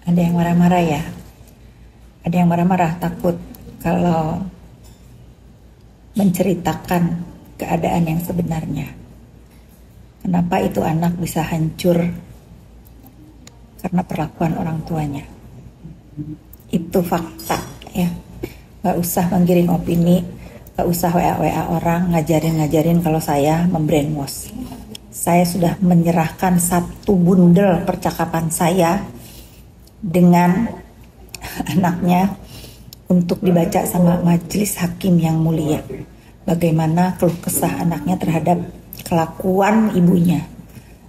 Ada yang marah-marah ya. Ada yang marah-marah takut kalau menceritakan keadaan yang sebenarnya. Kenapa itu anak bisa hancur karena perlakuan orang tuanya. Itu fakta ya. Gak usah menggiring opini, gak usah WA orang ngajarin kalau saya membrainwash. Saya sudah menyerahkan satu bundel percakapan saya dengan anaknya untuk dibaca sama majelis hakim yang mulia. Bagaimana keluh kesah anaknya terhadap kelakuan ibunya.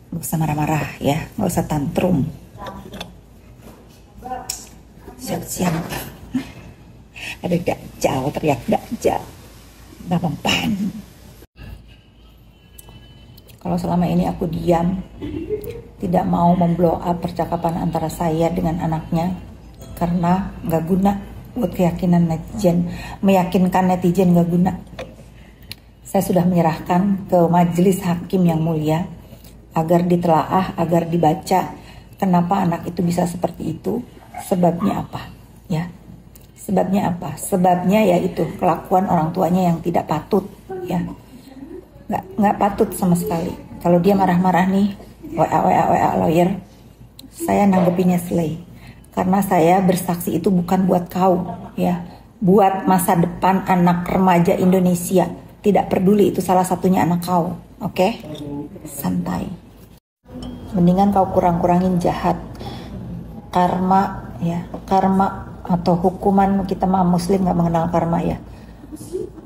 Gak usah marah-marah ya, gak usah tantrum. Siap-siap. Ada Dajjal, teriak Dajjal. Gak mempan. Kalau selama ini aku diam, tidak mau memblow up percakapan antara saya dengan anaknya, karena gak guna buat keyakinan netizen, meyakinkan netizen gak guna. Saya sudah menyerahkan ke majelis hakim yang mulia agar ditelaah, agar dibaca kenapa anak itu bisa seperti itu, sebabnya apa, ya? Sebabnya apa? Sebabnya yaitu kelakuan orang tuanya yang tidak patut, ya. Nggak patut sama sekali. Kalau dia marah-marah nih, WA lawyer, saya nanggepinnya selai. Karena saya bersaksi itu bukan buat kau, ya, buat masa depan anak remaja Indonesia. Tidak peduli itu salah satunya anak kau, oke? Santai. Mendingan kau kurang-kurangin jahat. Karma, ya, karma atau hukuman, kita mah Muslim nggak mengenal karma ya.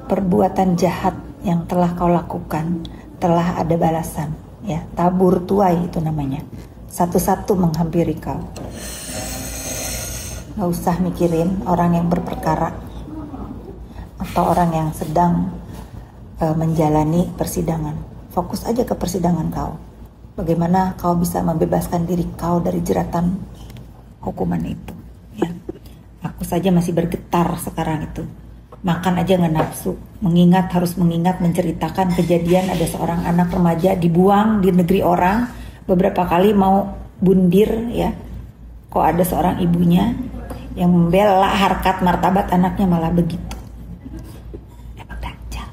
Perbuatan jahat yang telah kau lakukan telah ada balasan, ya. Tabur tuai itu namanya. Satu-satu menghampiri kau. Gak usah mikirin orang yang berperkara atau orang yang sedang menjalani persidangan. Fokus aja ke persidangan kau. Bagaimana kau bisa membebaskan diri kau dari jeratan hukuman itu, ya. Aku saja masih bergetar sekarang itu. Makan aja nggak nafsu. Harus mengingat, menceritakan kejadian ada seorang anak remaja dibuang di negeri orang. Beberapa kali mau bundir, ya. Kok ada seorang ibunya yang membela harkat martabat anaknya malah begitu. Emang Dajjal.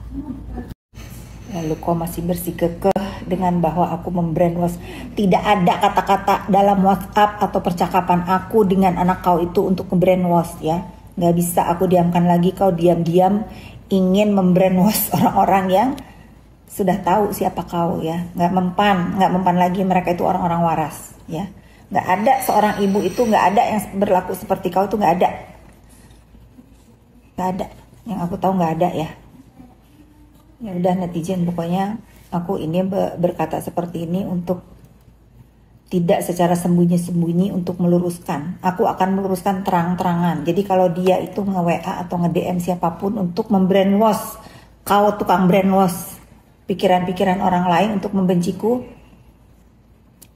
Lalu kau masih bersikukuh dengan bahwa aku membrainwash. Tidak ada kata-kata dalam WhatsApp atau percakapan aku dengan anak kau itu untuk membrainwash, ya. Gak bisa aku diamkan lagi. Kau diam-diam ingin membrainwash orang-orang yang sudah tahu siapa kau, ya. Gak mempan lagi. Mereka itu orang-orang waras, ya. Gak ada seorang ibu itu, gak ada yang berlaku seperti kau itu, gak ada. Gak ada. Yang aku tahu gak ada, ya. Ya udah netizen, pokoknya aku ini berkata seperti ini untuk tidak secara sembunyi-sembunyi, untuk meluruskan. Aku akan meluruskan terang-terangan. Jadi kalau dia itu nge-WA atau nge-DM siapapun untuk membrainwash, kau tukang brainwash pikiran-pikiran orang lain untuk membenciku,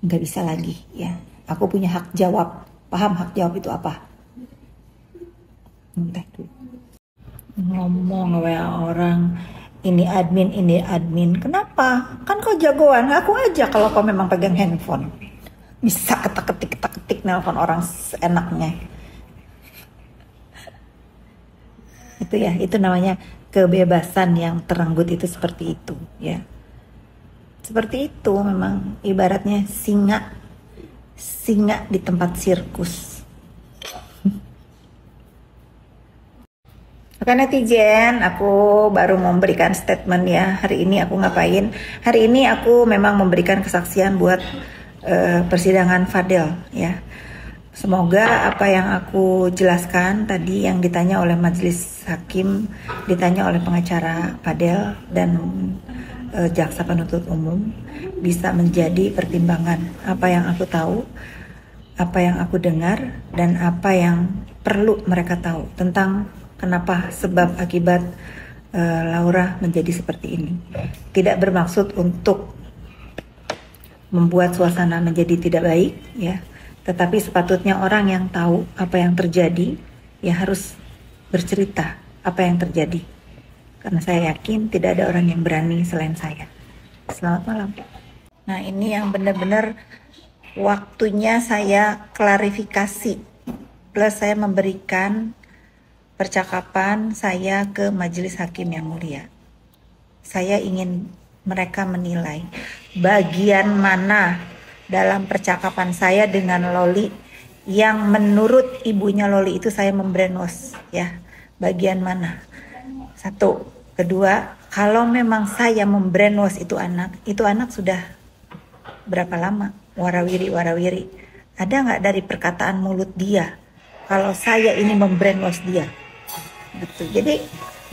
nggak bisa lagi, ya. Aku punya hak jawab. Paham hak jawab itu apa? Ngomong WA orang, ini admin. Kenapa? Kan kau jagoan. Aku aja kalau kau memang pegang handphone. Bisa ketik nelpon orang seenaknya. Itu ya, itu namanya kebebasan yang terenggut, itu seperti itu, ya. Seperti itu memang ibaratnya singa di tempat sirkus. Oke netizen, aku baru memberikan statement ya. Hari ini aku ngapain? Hari ini aku memang memberikan kesaksian buat persidangan Fadel, ya. Semoga apa yang aku jelaskan tadi, yang ditanya oleh majelis hakim, ditanya oleh pengacara Fadel dan jaksa penuntut umum, bisa menjadi pertimbangan apa yang aku tahu, apa yang aku dengar, dan apa yang perlu mereka tahu tentang kenapa sebab akibat Laura menjadi seperti ini. Tidak bermaksud untuk membuat suasana menjadi tidak baik, ya. Tetapi sepatutnya orang yang tahu apa yang terjadi, ya harus bercerita apa yang terjadi. Karena saya yakin tidak ada orang yang berani selain saya. Selamat malam. Nah, ini yang benar-benar waktunya saya klarifikasi plus saya memberikan percakapan saya ke Majelis Hakim yang mulia. Saya ingin mereka menilai bagian mana dalam percakapan saya dengan Loli yang menurut ibunya Loli itu saya membrainwash, ya. Bagian mana? Satu. Kedua, kalau memang saya membrainwash itu anak sudah berapa lama? Warawiri. Ada nggak dari perkataan mulut dia kalau saya ini membrainwash dia? Gitu. Jadi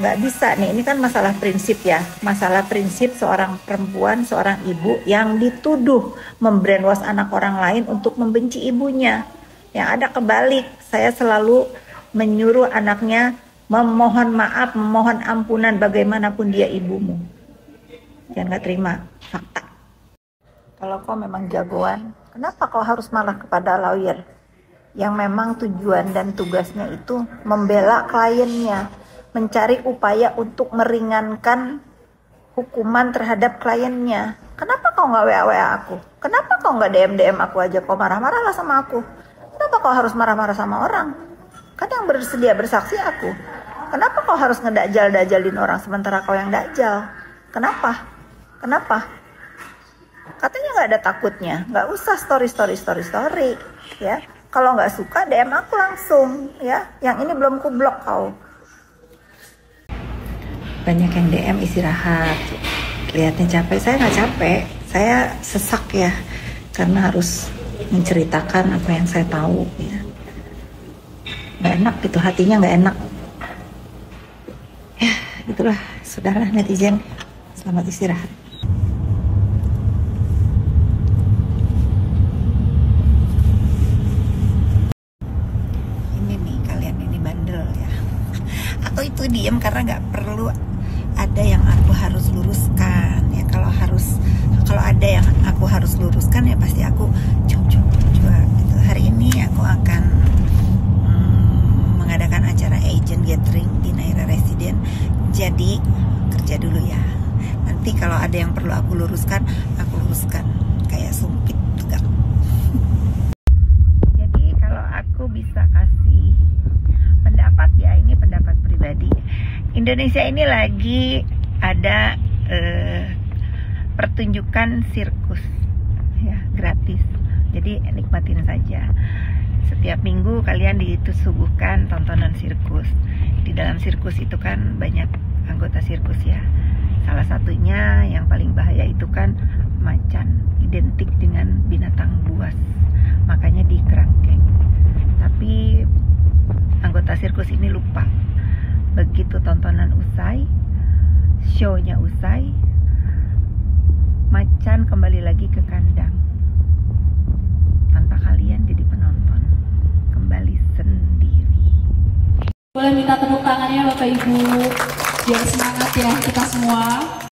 nggak bisa nih, ini kan masalah prinsip ya, masalah prinsip seorang perempuan, seorang ibu yang dituduh membrainwash anak orang lain untuk membenci ibunya. Yang ada kebalik, saya selalu menyuruh anaknya memohon maaf, memohon ampunan bagaimanapun dia ibumu. Jangan nggak terima fakta. Kalau kau memang jagoan, kenapa kau harus malah kepada lawyer yang memang tujuan dan tugasnya itu membela kliennya, mencari upaya untuk meringankan hukuman terhadap kliennya? Kenapa kau nggak WA aku? Kenapa kau nggak DM aku aja? Kau marah-marah lah sama aku. Kenapa kau harus marah-marah sama orang? Kan yang bersedia bersaksi aku. Kenapa kau harus ngedajal-dajalin orang sementara kau yang dajal? Kenapa? Katanya nggak ada takutnya, nggak usah story, ya. Kalau nggak suka DM aku langsung, ya. Yang ini belum kublok kau. Banyak yang DM istirahat, lihatnya capek. Saya nggak capek, saya sesak ya, karena harus menceritakan apa yang saya tahu. Ya. Nggak enak gitu, hatinya nggak enak. Ya, itulah, sudahlah netizen. Selamat istirahat. Aku itu diem karena nggak perlu ada yang aku harus luruskan ya. Kalau ada yang aku harus luruskan ya pasti aku coba gitu. Hari ini aku akan mengadakan acara agent gathering di Naira Resident, jadi kerja dulu ya. Nanti kalau ada yang perlu aku luruskan kayak sumpit juga. Jadi kalau aku bisa kasih pendapat ya, ini pendapat pribadi. Indonesia ini lagi ada pertunjukan sirkus ya, gratis. Jadi nikmatin saja. Setiap minggu kalian disuguhkan tontonan sirkus. Di dalam sirkus itu kan banyak anggota sirkus ya. Salah satunya yang paling bahaya itu kan macan, identik dengan binatang buas. Makanya dikerangkeng. Tapi anggota sirkus ini lupa, begitu tontonan usai, show-nya usai, macan kembali lagi ke kandang tanpa kalian jadi penonton, kembali sendiri. Boleh minta tepuk tangannya Bapak Ibu, biar semangat ya kita semua.